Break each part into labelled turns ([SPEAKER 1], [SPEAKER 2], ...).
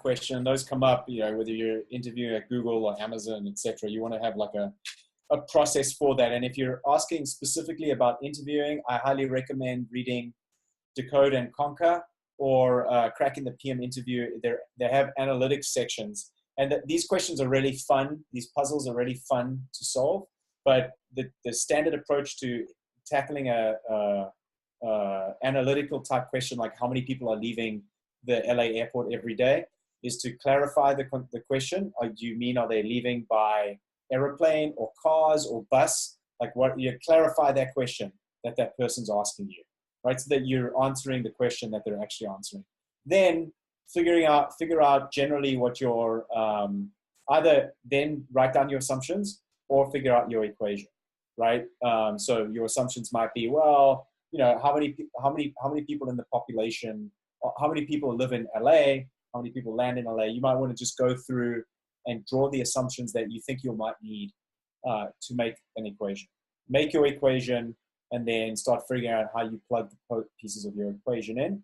[SPEAKER 1] question. Those come up, you know, whether you're interviewing at Google or Amazon, etc. You want to have like a process for that. And if you're asking specifically about interviewing, I highly recommend reading Decode and Conquer or Cracking the PM Interview. They have analytics sections. And these questions are really fun. These puzzles are really fun to solve. But the standard approach to tackling a analytical type question, like how many people are leaving the LA airport every day, is to clarify the question. Do you mean, are they leaving by aeroplane or cars or bus? Like what, you clarify that question that person's asking you, right? So that you're answering the question that they're actually answering. Then figure out generally what your, either then write down your assumptions or figure out your equation, right? So your assumptions might be, well, you know, how many people in the population, how many people live in LA, how many people land in LA. You might want to just go through and draw the assumptions that you think you might need to make an equation. Make your equation and then start figuring out how you plug the pieces of your equation in.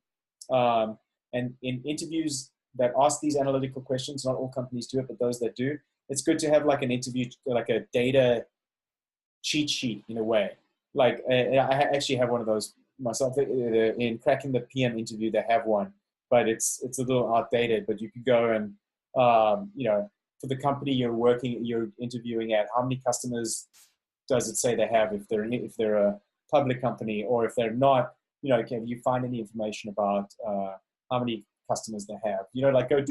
[SPEAKER 1] And in interviews that ask these analytical questions, not all companies do it, but those that do, it's good to have like an interview, like a data cheat sheet in a way. Like I actually have one of those myself. In Cracking the PM Interview, they have one, but it's a little outdated. But you could go and you know, for the company you're interviewing at, how many customers does it say they have? If they're a public company, or if they're not, you know, can you find any information about how many customers they have? You know, like go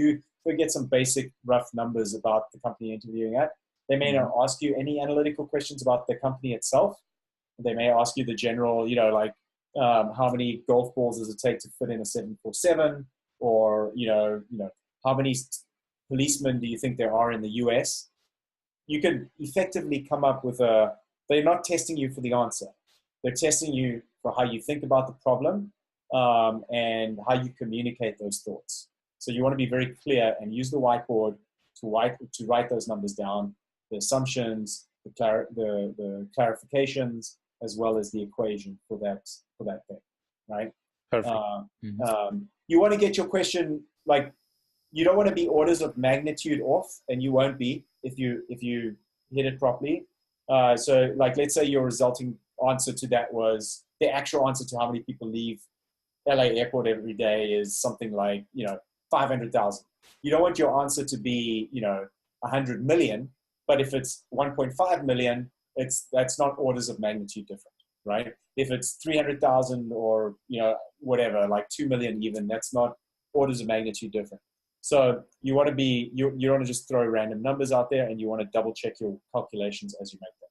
[SPEAKER 1] get some basic rough numbers about the company you're interviewing at. They may not ask you any analytical questions about the company itself. They may ask you the general, you know, like how many golf balls does it take to fit in a 747, or you know, how many policemen do you think there are in the US? You can effectively come up with they're not testing you for the answer. They're testing you for how you think about the problem and how you communicate those thoughts. So you want to be very clear and use the whiteboard to write those numbers down, the assumptions, the clarifications, as well as the equation for that thing, right?
[SPEAKER 2] Perfect.
[SPEAKER 1] You want to get your question, like, you don't want to be orders of magnitude off, and you won't be if you hit it properly. So like, let's say your resulting answer to that was, the actual answer to how many people leave LA airport every day is something like, you know, 500,000. You don't want your answer to be, you know, 100 million, but if it's 1.5 million, that's not orders of magnitude different, right? If it's 300,000 or, you know, whatever, like 2 million even, that's not orders of magnitude different. So you want to just throw random numbers out there, and you want to double check your calculations as you make them.